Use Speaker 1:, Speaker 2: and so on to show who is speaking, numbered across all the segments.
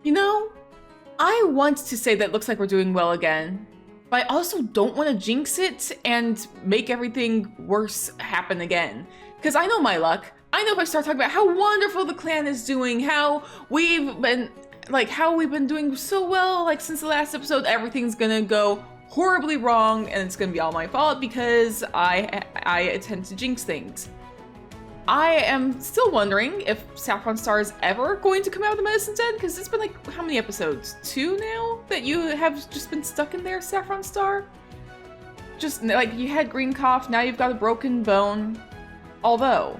Speaker 1: You know, I want to say that it looks like we're doing well again, but I also don't want to jinx it and make everything worse happen again. Because I know my luck. I know if I start talking about how wonderful the clan is doing, how we've been doing so well, like since the last episode, everything's gonna go horribly wrong and it's gonna be all my fault because I tend to jinx things. I am still wondering if Saffron Star is ever going to come out of the medicine den, because it's been like, how many episodes? 2 now that you have just been stuck in there, Saffron Star? Just like you had green cough, now you've got a broken bone. Although,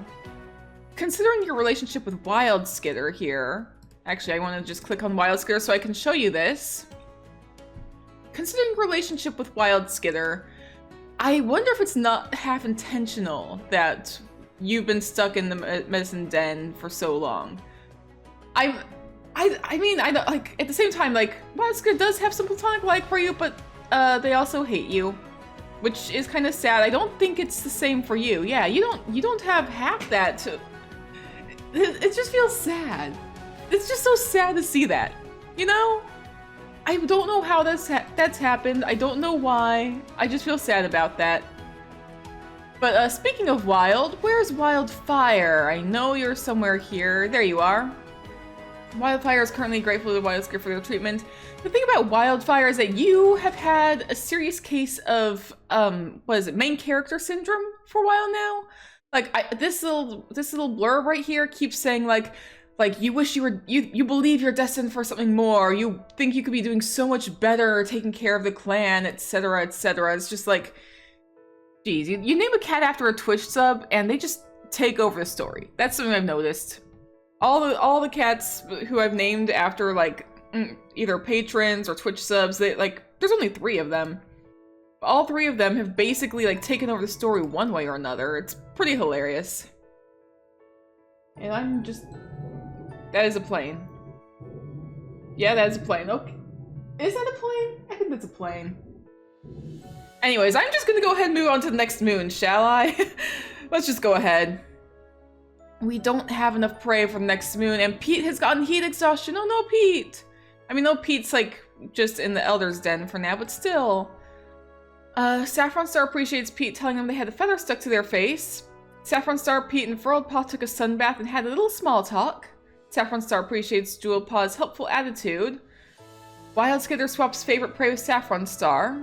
Speaker 1: considering your relationship with Wild Skitter here, actually I want to just click on Wild Skitter so I can show you this. Considering your relationship with Wild Skitter, I wonder if it's not half intentional that you've been stuck in the medicine den for so long. I mean, I don't, like, at the same time, like, Wild Skitter does have some platonic like for you, but they also hate you, which is kind of sad. I don't think it's the same for you. Yeah, you don't have half that. It just feels sad. It's just so sad to see that, you know? I don't know how that's happened. I don't know why. I just feel sad about that. But speaking of Wild, where's Wildfire? I know you're somewhere here. There you are. Wildfire is currently grateful to Wild Skitter for their treatment. The thing about Wildfire is that you have had a serious case of, what is it, main character syndrome for a while now? Like, this little blurb right here keeps saying, like you wish you believe you're destined for something more. You think you could be doing so much better, taking care of the clan, etc., etc. It's just like, geez, you name a cat after a Twitch sub, and they just take over the story. That's something I've noticed. All the cats who I've named after, like, either patrons or Twitch subs, they, like, there's only 3 of them. All 3 of them have basically, like, taken over the story one way or another. It's pretty hilarious. And I'm just... That is a plane. Yeah, that is a plane. Okay. Is that a plane? I think that's a plane. Anyways, I'm just gonna go ahead and move on to the next moon, shall I? Let's just go ahead. We don't have enough prey for the next moon, and Pete has gotten heat exhaustion. Oh no, Pete! I mean, no, Pete's like just in the Elder's Den for now, but still. Saffron Star appreciates Pete telling them they had a feather stuck to their face. Saffron Star, Pete, and Furled Paw took a sunbath and had a little small talk. Saffron Star appreciates Jewel Paw's helpful attitude. Wild Skitter swaps favorite prey with Saffron Star.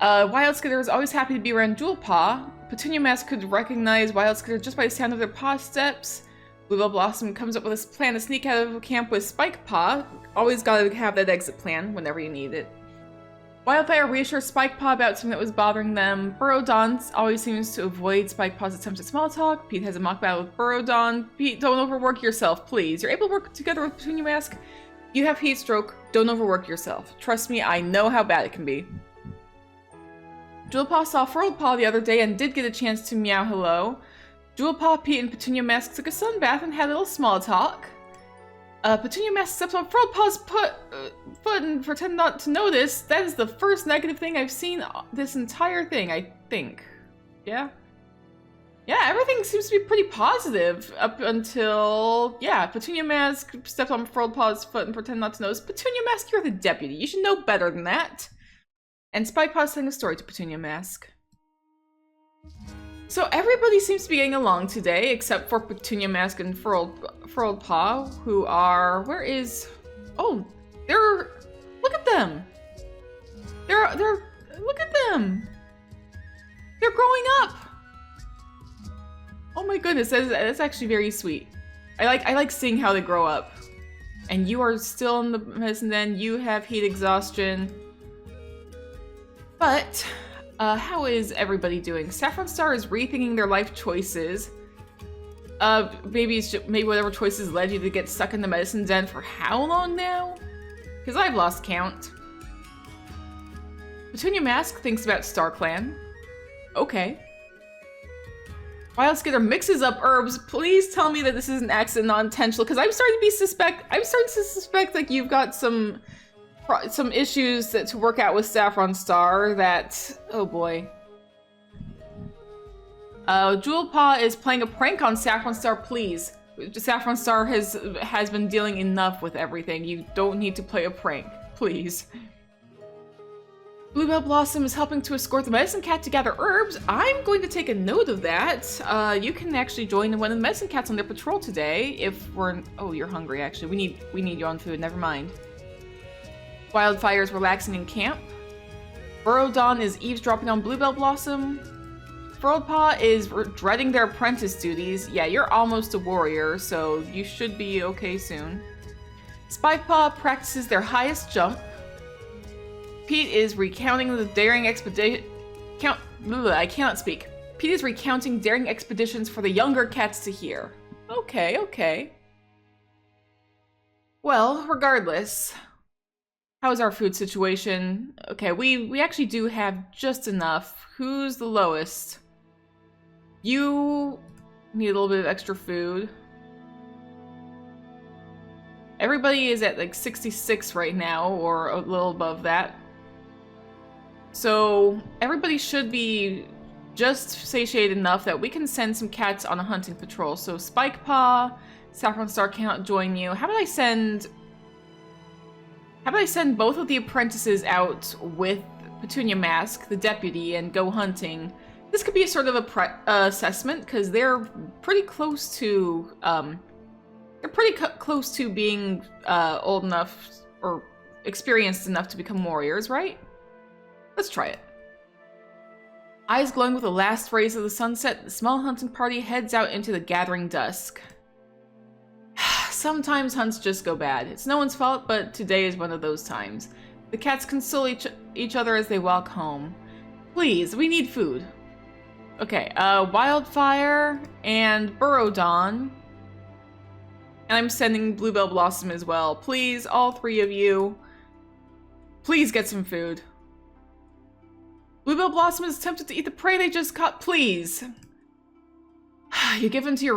Speaker 1: Wild Skitter is always happy to be around Jewel Paw. Petunia Mask could recognize Wild Skitter just by the sound of their paw steps. Bluebell Blossom comes up with a plan to sneak out of camp with Spike Paw. Always gotta have that exit plan whenever you need it. Wildfire reassures Spike Paw about something that was bothering them. Burrowdon always seems to avoid Spike Paw's attempts at small talk. Pete has a mock battle with Burrowdon. Pete, don't overwork yourself, please. You're able to work together with Petunia Mask. You have heat stroke. Don't overwork yourself. Trust me, I know how bad it can be. Jewel Paw saw Furled Paw the other day and did get a chance to meow hello. Jewel Paw, Pete, and Petunia Mask took a sunbath and had a little small talk. Petunia Mask steps on Furled Paw's foot and pretend not to notice. That is the first negative thing I've seen this entire thing, I think. Yeah? Yeah, everything seems to be pretty positive up until, yeah, Petunia Mask stepped on Furled Paw's foot and pretend not to notice. Petunia Mask, you're the deputy. You should know better than that. And Spike Paw's telling a story to Petunia Mask. So everybody seems to be getting along today, except for Petunia Mask and Furled Paw, who are... Where is... Oh, they're... Look at them! They're... Look at them! They're growing up! Oh my goodness, that's actually very sweet. I like seeing how they grow up. And you are still in the medicine den, you have heat exhaustion. But, how is everybody doing? Saffron Star is rethinking their life choices. Maybe whatever choices led you to get stuck in the medicine den for how long now? Because I've lost count. Petunia Mask thinks about Star Clan. Okay. Wild Skitter mixes up herbs. Please tell me that this is an accident, not intentional, because I'm starting to suspect like you've got some issues to work out with Saffron Star that, oh boy. Jewel Paw is playing a prank on Saffron Star, please. Saffron Star has been dealing enough with everything. You don't need to play a prank, please. Bluebell Blossom is helping to escort the medicine cat to gather herbs. I'm going to take a note of that. You can actually join one of the medicine cats on their patrol today if we're... Oh, you're hungry, actually. We need you on food. Never mind. Wildfire is relaxing in camp. Burrowdawn is eavesdropping on Bluebell Blossom. Frildpaw is dreading their apprentice duties. Yeah, you're almost a warrior, so you should be okay soon. Spikepaw practices their highest jump. Pete is recounting the daring expedition. I cannot speak. Pete is recounting daring expeditions for the younger cats to hear. Okay, okay. Well, regardless, how's our food situation? Okay, we actually do have just enough. Who's the lowest? You need a little bit of extra food. Everybody is at like 66 right now, or a little above that. So everybody should be just satiated enough that we can send some cats on a hunting patrol. So Spikepaw, Saffron Star cannot join you. How about I send both of the apprentices out with Petunia Mask, the deputy, and go hunting? This could be a sort of a assessment because they're pretty close to close to being old enough or experienced enough to become warriors, right? Let's try it. Eyes glowing with the last rays of the sunset, the small hunting party heads out into the gathering dusk. Sometimes hunts just go bad. It's no one's fault, but today is one of those times. The cats console each other as they walk home. Please, we need food. Okay, Wildfire and Burrowdawn. And I'm sending Bluebell Blossom as well. Please, all three of you, please get some food. Bluebell Blossom is tempted to eat the prey they just caught. Please. You give in to your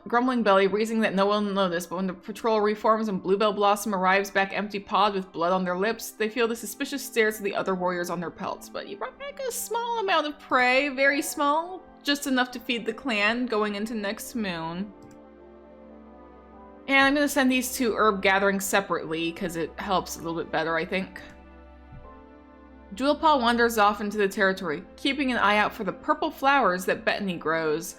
Speaker 1: grumbling belly, reasoning that no one will notice, but when the patrol reforms and Bluebell Blossom arrives back empty-pawed with blood on their lips, they feel the suspicious stares of the other warriors on their pelts. But you brought back a small amount of prey, very small, just enough to feed the clan going into next moon. And I'm going to send these two herb gatherings separately, because it helps a little bit better, I think. Jewelpaw wanders off into the territory, keeping an eye out for the purple flowers that Bethany grows.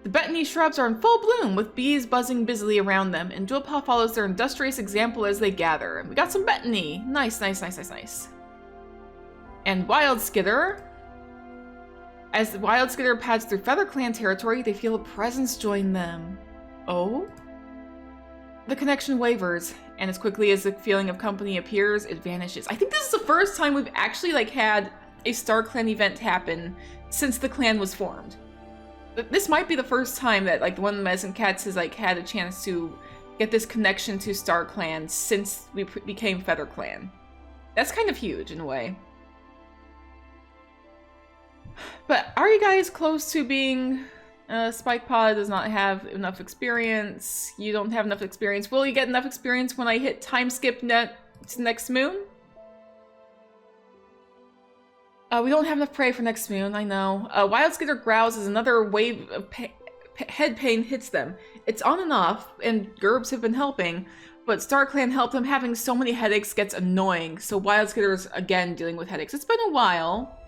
Speaker 1: The Bethany shrubs are in full bloom, with bees buzzing busily around them, and Jewelpaw follows their industrious example as they gather. And we got some Bethany! Nice, nice, nice, nice, nice. And Wild Skitter. As the Wild Skitter pads through Feather Clan territory, they feel a presence join them. Oh? The connection wavers, and as quickly as the feeling of company appears, it vanishes. I think this is the first time we've actually had a Star Clan event happen since the clan was formed. This might be the first time that one of the Medicine Cats has had a chance to get this connection to Star Clan since we became Feather Clan. That's kind of huge in a way. But are you guys close to being... Spikepaw does not have enough experience. You don't have enough experience. Will you get enough experience when I hit time skip next moon? We don't have enough prey for next moon, I know. Wild Skitter growls as another wave of head pain hits them. It's on and off, and Gerbs have been helping, but Star Clan help them. Having so many headaches gets annoying, so Wild Skitter's again dealing with headaches. It's been a while,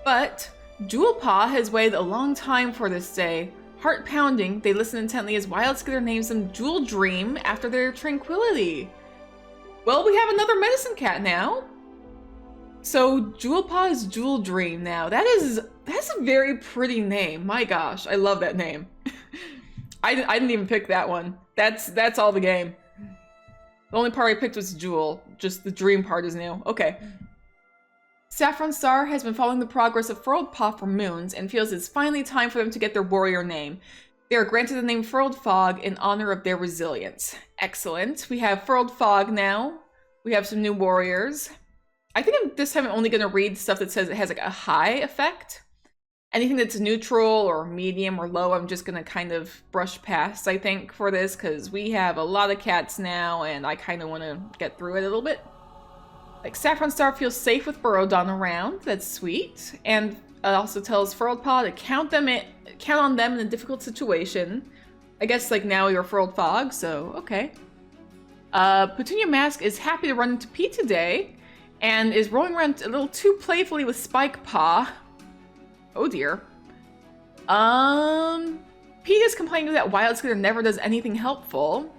Speaker 1: but Jewelpaw has waited a long time for this day. Heart pounding, they listen intently as Wild Skitter names them Jewel Dream after their tranquility. Well, we have another medicine cat now. So Jewelpaw is Jewel Dream now. That's a very pretty name. My gosh, I love that name. I didn't even pick that one. That's all the game. The only part I picked was Jewel. Just the dream part is new. Okay. Saffron Star has been following the progress of Frildpaw for moons and feels it's finally time for them to get their warrior name. They are granted the name Furled Fog in honor of their resilience. Excellent. We have Furled Fog now. We have some new warriors. I think this time I'm only going to read stuff that says it has a high effect. Anything that's neutral or medium or low, I'm just going to kind of brush past, I think, for this, because we have a lot of cats now, and I kind of want to get through it a little bit. Saffron Star feels safe with Burrowdawn around. That's sweet. And it also tells Frildpaw to count on them in a difficult situation. I guess like now you're Furled Fog, so okay. Petunia Mask is happy to run into Pete today and is rolling around a little too playfully with Spike Paw. Oh dear. Pete is complaining that Wild Skitter never does anything helpful.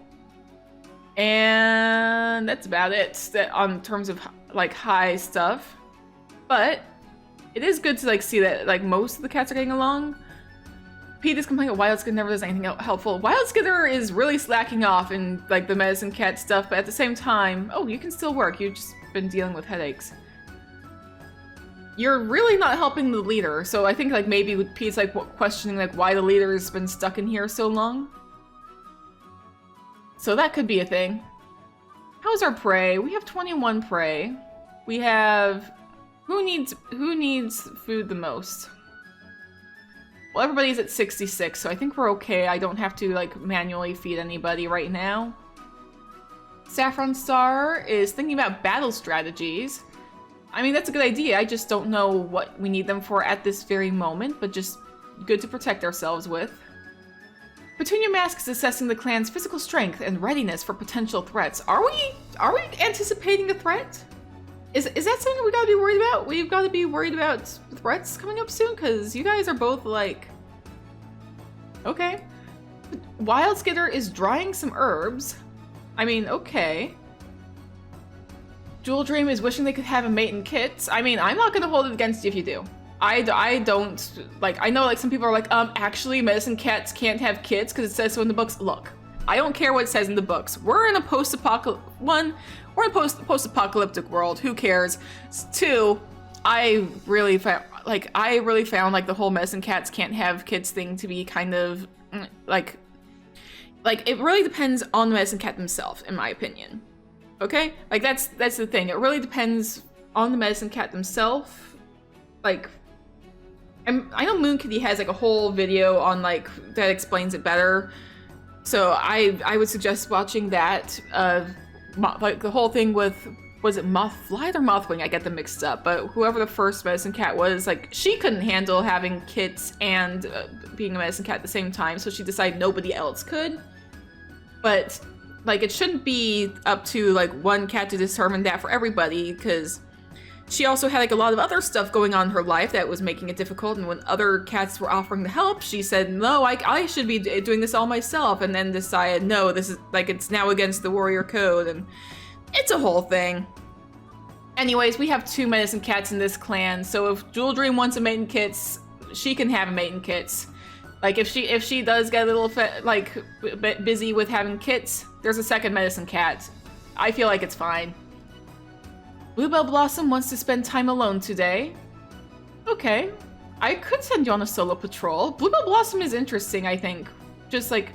Speaker 1: And that's about it on terms of like high stuff. But it is good to like see that like most of the cats are getting along. Pete is complaining that Wild Skitter never does anything helpful. Wild Skitter is really slacking off in like the medicine cat stuff, but at the same time, oh, you can still work. You've just been dealing with headaches. You're really not helping the leader, so I think like maybe Pete's like questioning like why the leader's been stuck in here so long. So that could be a thing. How's our prey? We have 21 prey. We have who needs food the most? Well, everybody's at 66, so I think we're okay. I don't have to like manually feed anybody right now. Saffron Star is thinking about battle strategies. I mean, that's a good idea. I just don't know what we need them for at this very moment, but just good to protect ourselves with. Petunia Mask is assessing the clan's physical strength and readiness for potential threats. Are we anticipating a threat? Is that something we gotta be worried about? We've gotta be worried about threats coming up soon? Because you guys are both like... Okay. Wild Skitter is drying some herbs. I mean, okay. Jewel Dream is wishing they could have a mate in kits. I mean, I'm not gonna hold it against you if you do. I don't, like, I know like some people are like, actually medicine cats can't have kids because it says so in the books. Look, I don't care what it says in the books. We're in a post-apocalyptic world. Who cares? Two, I really found like the whole medicine cats can't have kids thing to be kind of like it really depends on the medicine cat themselves, in my opinion. Okay? Like that's the thing. It really depends on the medicine cat themselves. Like, I know Moon Kitty has like a whole video on like that explains it better. So I would suggest watching that. Like the whole thing with, was it Mothflight or Mothwing? I get them mixed up. But whoever the first medicine cat was, like she couldn't handle having kits and being a medicine cat at the same time. So she decided nobody else could. But like it shouldn't be up to like one cat to determine that for everybody, because she also had like a lot of other stuff going on in her life that was making it difficult, and when other cats were offering to help, she said, no, I should be doing this all myself, and then decided, no, this is like, it's now against the warrior code, and it's a whole thing. Anyways, we have 2 medicine cats in this clan, so if Jewel Dream wants a mate in kits, she can have a mate in kits. Like if she does get a little bit busy with having kits, there's a second medicine cat. I feel like it's fine. Bluebell Blossom wants to spend time alone today. Okay. I could send you on a solo patrol. Bluebell Blossom is interesting, I think. Just like,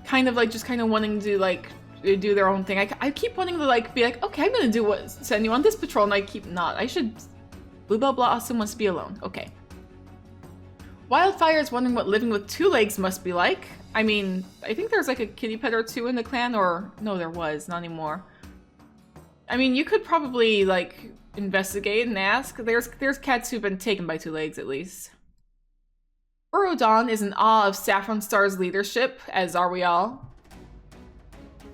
Speaker 1: kind of wanting to like, do their own thing. I keep wanting to like, be like, okay, I'm gonna send you on this patrol, and I keep not. Bluebell Blossom wants to be alone. Okay. Wildfire is wondering what living with 2 legs must be like. I mean, I think there's like a kitty pet or 2 in the clan, or no, there was, not anymore. I mean, you could probably, like, investigate and ask. There's cats who've been taken by 2 legs, at least. Urodon is in awe of Saffron Star's leadership, as are we all.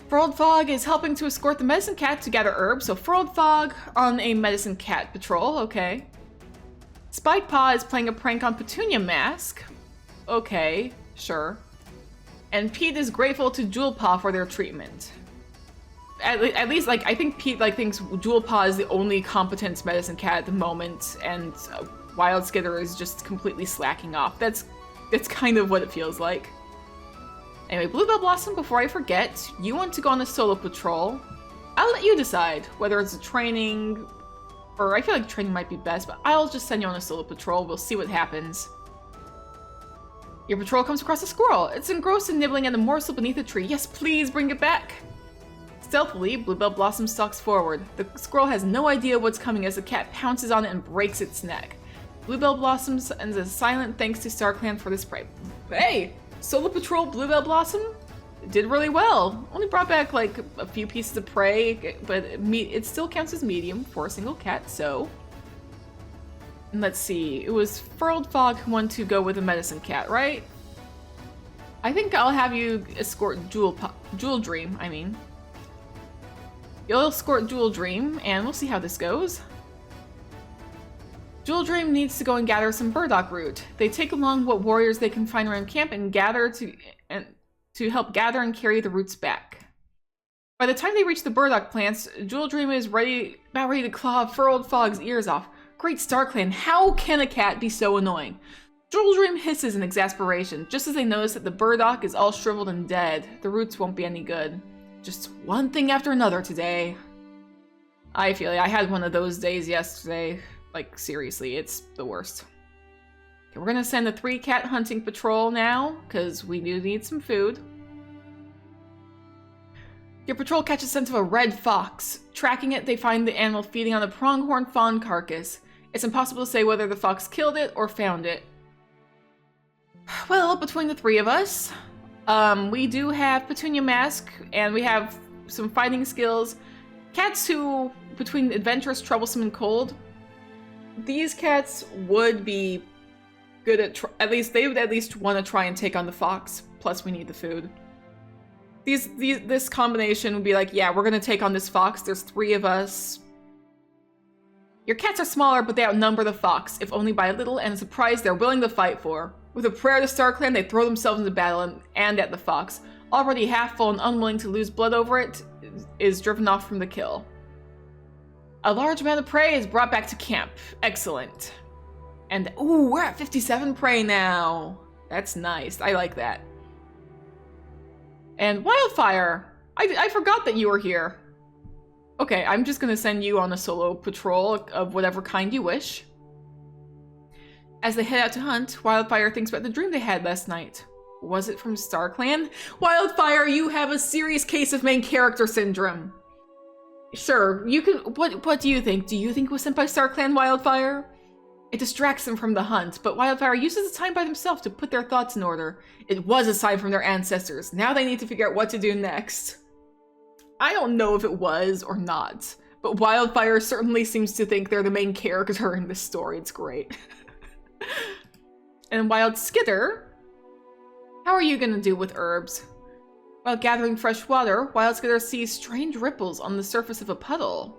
Speaker 1: Furled Fog is helping to escort the medicine cat to gather herbs, so Furled Fog on a medicine cat patrol, okay. Spike Paw is playing a prank on Petunia Mask. Okay, sure. And Pete is grateful to Jewel Paw for their treatment. At least, like, I think Pete, like, thinks Jewel Paw is the only competent medicine cat at the moment, and Wild Skitter is just completely slacking off. That's kind of what it feels like. Anyway, Bluebell Blossom, before I forget, you want to go on a solo patrol. I'll let you decide whether it's a training, or I feel like training might be best, but I'll just send you on a solo patrol. We'll see what happens. Your patrol comes across a squirrel. It's engrossed in nibbling at a morsel beneath a tree. Yes, please bring it back. Stealthily, Bluebell Blossom stalks forward. The squirrel has no idea what's coming as the cat pounces on it and breaks its neck. Bluebell Blossom sends a silent thanks to StarClan for this prey. Hey! Solo Patrol Bluebell Blossom did really well. Only brought back like a few pieces of prey, but it still counts as medium for a single cat, so... And let's see, it was Furled Fog who wanted to go with a medicine cat, right? I think I'll have you escort Jewel Dream, I mean. You'll escort Jewel Dream, and we'll see how this goes. Jewel Dream needs to go and gather some burdock root. They take along what warriors they can find around camp and gather to help gather and carry the roots back. By the time they reach the burdock plants, Jewel Dream is about ready to claw Furled Fog's ears off. Great StarClan, how can a cat be so annoying? Jewel Dream hisses in exasperation, just as they notice that the burdock is all shriveled and dead. The roots won't be any good. Just one thing after another today. I feel like I had one of those days yesterday. Like, seriously, it's the worst. Okay, we're gonna send the 3-cat hunting patrol now, because we do need some food. Your patrol catches scent of a red fox. Tracking it, they find the animal feeding on a pronghorn fawn carcass. It's impossible to say whether the fox killed it or found it. Well, between the 3 of us, we do have Petunia Mask, and we have some fighting skills. Cats who, between adventurous, troublesome, and cold, these cats would be good at least they would at least want to try and take on the fox. Plus, we need the food. This combination would be like, yeah, we're gonna take on this fox. There's 3 of us. Your cats are smaller, but they outnumber the fox, if only by a little, and a surprise they're willing to fight for. With a prayer to StarClan, they throw themselves into battle and at the fox. Already half full and unwilling to lose blood over it, is driven off from the kill. A large amount of prey is brought back to camp. Excellent. And, ooh, we're at 57 prey now. That's nice. I like that. And Wildfire! I forgot that you were here. Okay, I'm just gonna send you on a solo patrol of whatever kind you wish. As they head out to hunt, Wildfire thinks about the dream they had last night. Was it from StarClan? Wildfire, you have a serious case of main character syndrome. Sure, you can. What do you think? Do you think it was sent by StarClan, Wildfire? It distracts them from the hunt, but Wildfire uses the time by themselves to put their thoughts in order. It was a sign from their ancestors. Now they need to figure out what to do next. I don't know if it was or not, but Wildfire certainly seems to think they're the main character in this story. It's great. And Wild Skitter, how are you gonna do with herbs? While gathering fresh water, Wild Skitter sees strange ripples on the surface of a puddle.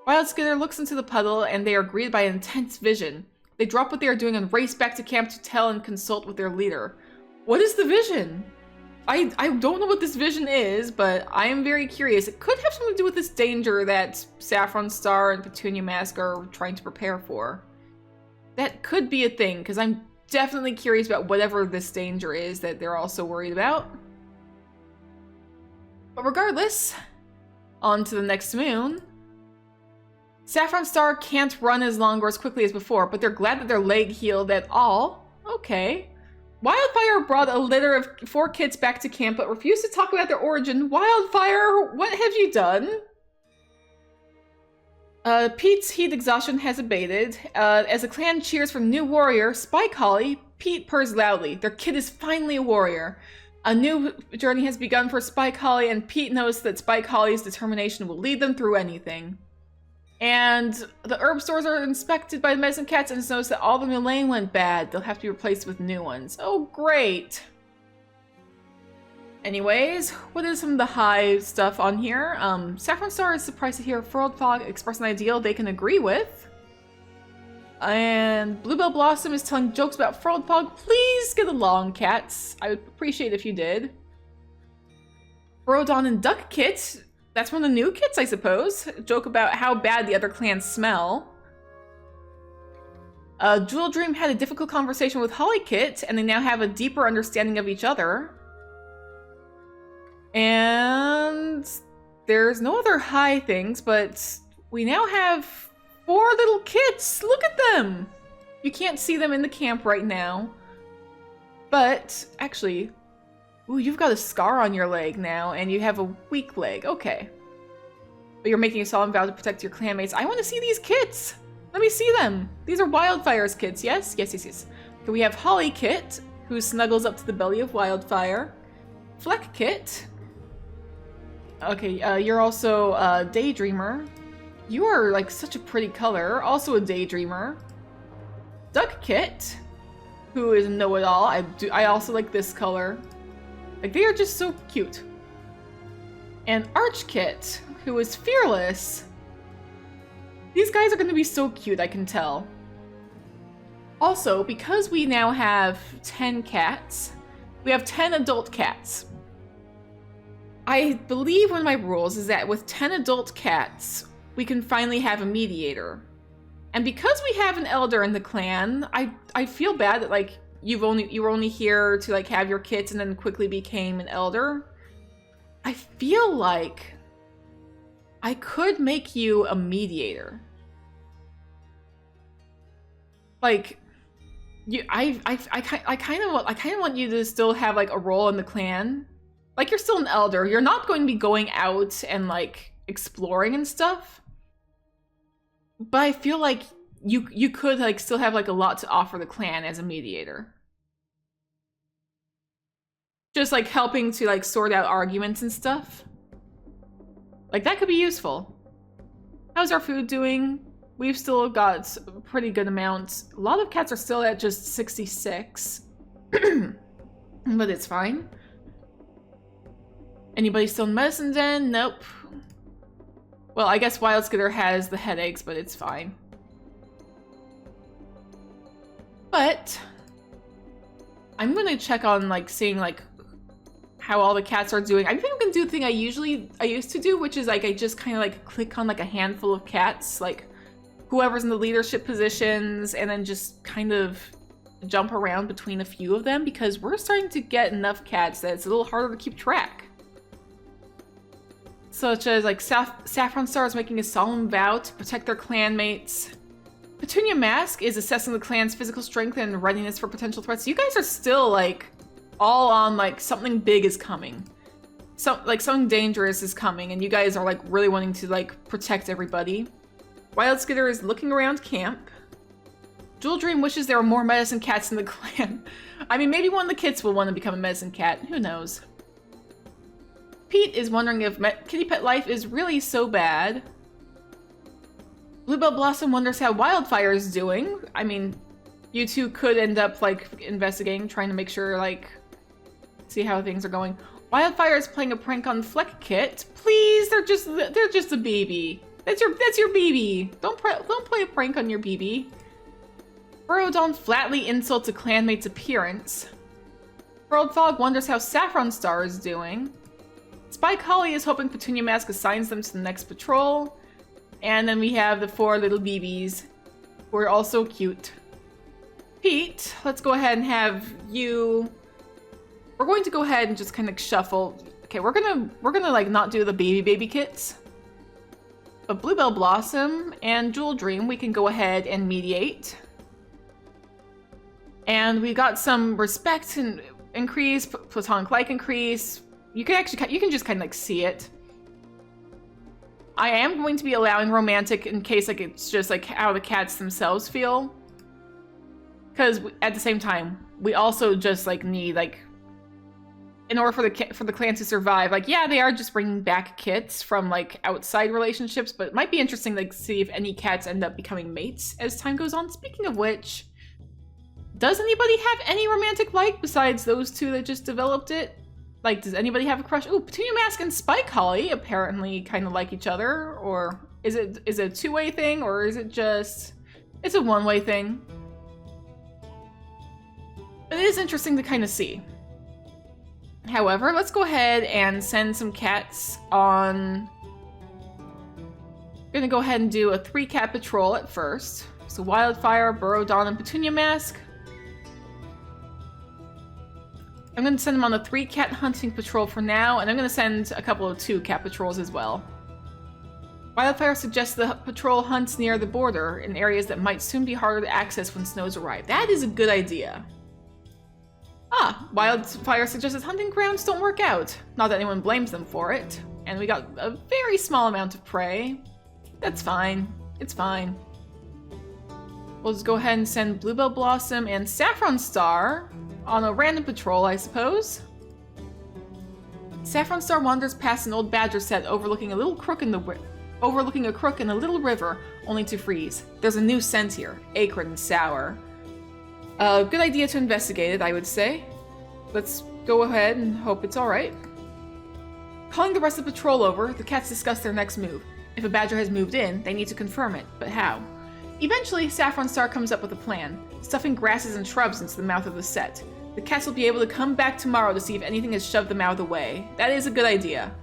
Speaker 1: Wild Skitter looks into the puddle and they are greeted by an intense vision. They drop what they are doing and race back to camp to tell and consult with their leader. What is the vision? I don't know what this vision is, but I am very curious. It could have something to do with this danger that Saffron Star and Petunia Mask are trying to prepare for. That could be a thing, because I'm definitely curious about whatever this danger is that they're also worried about. But regardless, on to the next moon. Saffron Star can't run as long or as quickly as before, but they're glad that their leg healed at all. Okay. Wildfire brought a litter of 4 kids back to camp, but refused to talk about their origin. Wildfire, what have you done? Pete's heat exhaustion has abated. As the clan cheers for the new warrior, Spike Holly, Pete purrs loudly. Their kid is finally a warrior. A new journey has begun for Spike Holly, and Pete knows that Spike Holly's determination will lead them through anything. And the herb stores are inspected by the medicine cats and it's noticed that all the mullein went bad. They'll have to be replaced with new ones. Oh, great. Anyways, what is some of the high stuff on here? Saffron Star is surprised to hear Furled Fog express an ideal they can agree with. And Bluebell Blossom is telling jokes about Furled Fog. Please get along, cats. I would appreciate if you did. Burrowdon and Duck Kit, that's one of the new kits, I suppose. Joke about how bad the other clans smell. Jewel Dream had a difficult conversation with Holly Kit, and they now have a deeper understanding of each other. And there's no other high things, but we now have 4 little kits. Look at them! You can't see them in the camp right now. But, actually, ooh, you've got a scar on your leg now, and you have a weak leg. Okay. But you're making a solemn vow to protect your clanmates. I want to see these kits! Let me see them! These are Wildfire's kits, yes? Yes, yes, yes. Okay, we have Holly Kit, who snuggles up to the belly of Wildfire. Fleck Kit. Okay, you're also a Daydreamer. You are, like, such a pretty color. Also a Daydreamer. Duck Kit. who is a know-it-all. I also like this color. Like, they are just so cute. And Archkit, who is fearless. These guys are going to be so cute, I can tell. Also, because we now have 10 cats, we have 10 adult cats. I believe one of my rules is that with 10 adult cats, we can finally have a mediator. And because we have an elder in the clan, I feel bad that like you were only here to like have your kids and then quickly became an elder. I feel like I could make you a mediator. Like I kind of want you to still have like a role in the clan. Like, you're still an elder. You're not going to be going out and like exploring and stuff. But I feel like you could like still have like a lot to offer the clan as a mediator. Just like helping to like sort out arguments and stuff. Like, that could be useful. How's our food doing? We've still got a pretty good amount. A lot of cats are still at just 66. But it's fine. Anybody still in medicine den? Nope. Well, I guess Wild Skitter has the headaches, but it's fine. But I'm gonna check on like seeing like how all the cats are doing. I think I'm gonna do the thing I used to do, which is like I just kind of like click on like a handful of cats, like whoever's in the leadership positions, and then just kind of jump around between a few of them, because we're starting to get enough cats that it's a little harder to keep track. Such as like Saffron Star is making a solemn vow to protect their clanmates. Petunia Mask is assessing the clan's physical strength and readiness for potential threats. You guys are still like all on like something big is coming. Like something dangerous is coming, and you guys are like really wanting to like protect everybody. Wild Skitter is looking around camp. Jewel Dream wishes there were more medicine cats in the clan. I mean, maybe one of the kids will want to become a medicine cat. Who knows? Pete is wondering if kitty pet life is really so bad. Bluebell Blossom wonders how Wildfire is doing. I mean, you two could end up like investigating, trying to make sure like see how things are going. Wildfire is playing a prank on Fleck Kit. Please, they're just a baby. That's your baby. Don't play a prank on your baby. Burrowdon flatly insults a clanmate's appearance. World Fog wonders how Saffron Star is doing. Spike Holly is hoping Petunia Mask assigns them to the next patrol. And then we have the 4 little BBs, who are also cute. Pete, let's go ahead and have you... We're going to go ahead and just kind of shuffle. Okay, we're gonna like not do the baby kits. But Bluebell Blossom and Jewel Dream, we can go ahead and mediate. And we got some respect and increase, platonic like increase. You can just kind of like see it. I am going to be allowing romantic in case like it's just like how the cats themselves feel. Because at the same time, we also just like need like, in order for the clan to survive, like yeah, they are just bringing back kits from like outside relationships, but it might be interesting to like, see if any cats end up becoming mates as time goes on. Speaking of which, does anybody have any romantic like besides those 2 that just developed it? Like, does anybody have a crush? Ooh, Petunia Mask and Spike Holly apparently kind of like each other. Or is it a 2-way thing, or is it just... It's a 1-way thing. It is interesting to kind of see. However, let's go ahead and send some cats on... I'm gonna go ahead and do a 3-cat patrol at first. So Wildfire, Burrowdon, and Petunia Mask. I'm going to send them on the 3-cat hunting patrol for now, and I'm going to send a couple of 2-cat patrols as well. Wildfire suggests the patrol hunts near the border, in areas that might soon be harder to access when snows arrive. That is a good idea. Ah, Wildfire suggests hunting grounds don't work out. Not that anyone blames them for it. And we got a very small amount of prey. That's fine. It's fine. We'll just go ahead and send Bluebell Blossom and Saffron Star on a random patrol, I suppose. Saffron Star wanders past an old badger set overlooking a crook in a little river, only to freeze. There's a new scent here, acrid and sour. Good idea to investigate it, I would say. Let's go ahead and hope it's alright. Calling the rest of the patrol over, the cats discuss their next move. If a badger has moved in, they need to confirm it, but how? Eventually, Saffron Star comes up with a plan, stuffing grasses and shrubs into the mouth of the set. The cats will be able to come back tomorrow to see if anything has shoved them out of the way. That is a good idea.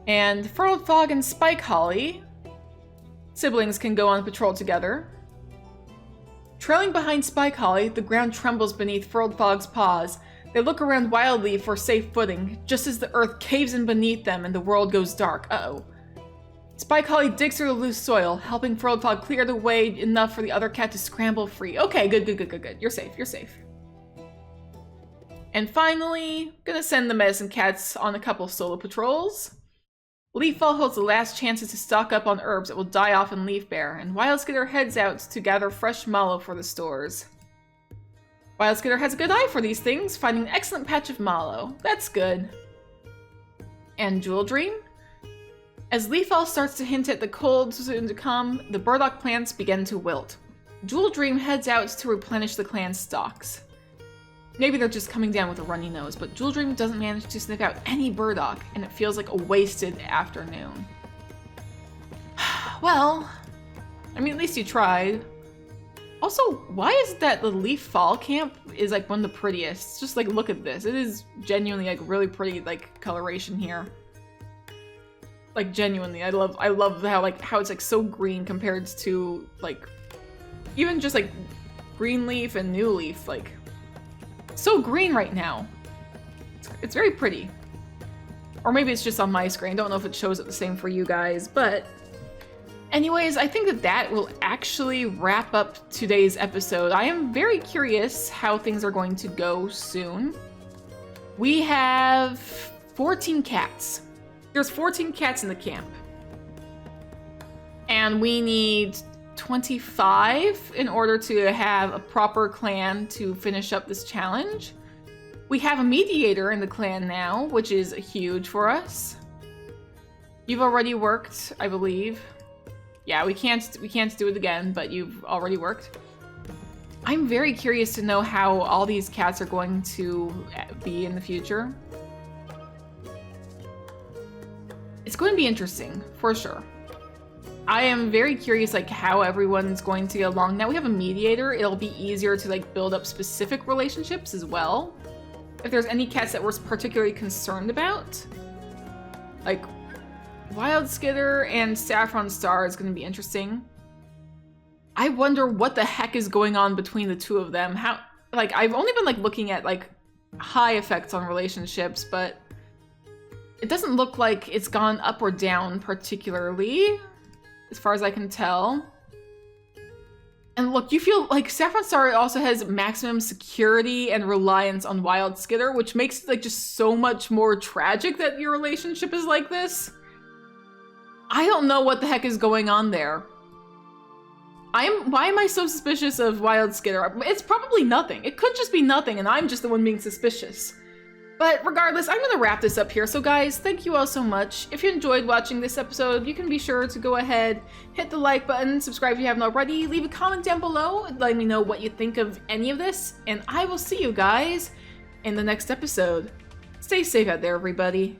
Speaker 1: And Furled Fog and Spike Holly, siblings, can go on patrol together. Trailing behind Spike Holly, the ground trembles beneath Furled Fog's paws. They look around wildly for safe footing, just as the earth caves in beneath them and the world goes dark. Uh-oh. Spike Holly digs through the loose soil, helping Furled Fog clear the way enough for the other cat to scramble free. Okay, good. You're safe, you're safe. And finally, gonna send the medicine cats on a couple solo patrols. Leafball holds the last chances to stock up on herbs that will die off in Leaf Bear, and Wildskitter heads out to gather fresh mallow for the stores. Wildskitter has a good eye for these things, finding an excellent patch of mallow. That's good. And Jewel Dream? As Leafball starts to hint at the cold soon to come, the burdock plants begin to wilt. Jewel Dream heads out to replenish the clan's stocks. Maybe they're just coming down with a runny nose, but Jewel Dream doesn't manage to sniff out any burdock, and it feels like a wasted afternoon. Well, I mean, at least you tried. Also, why is it that the Leaf Fall camp is like one of the prettiest? Just like, look at this. It is genuinely like really pretty like coloration here. Like genuinely, I love how it's like so green compared to like even just like green leaf and new leaf, like so green right now. It's very pretty. Or maybe it's just on my screen. Don't know if it shows it the same for you guys, but anyways, I think that will actually wrap up today's episode. I am very curious how things are going to go soon. We have 14 cats. There's 14 cats in the camp. And we need 25 in order to have a proper clan to finish up this challenge. We have a mediator in the clan now, which is huge for us. You've already worked, I believe. Yeah, we can't do it again, but you've already worked. I'm very curious to know how all these cats are going to be in the future. It's going to be interesting, for sure. I am very curious like how everyone's going to get along. Now we have a mediator, it'll be easier to like build up specific relationships as well. If there's any cats that we're particularly concerned about. Like Wildskitter and Saffron Star is going to be interesting. I wonder what the heck is going on between the two of them. How, like, I've only been like looking at like high effects on relationships, but it doesn't look like it's gone up or down particularly, as far as I can tell. And look, you feel like Saffron Star also has maximum security and reliance on Wildskitter, which makes it like just so much more tragic that your relationship is like this. I don't know what the heck is going on there. Why am I so suspicious of Wildskitter? It's probably nothing. It could just be nothing, and I'm just the one being suspicious. But regardless, I'm gonna wrap this up here. So guys, thank you all so much. If you enjoyed watching this episode, you can be sure to go ahead, hit the like button, subscribe if you haven't already, leave a comment down below, letting me know what you think of any of this, and I will see you guys in the next episode. Stay safe out there, everybody.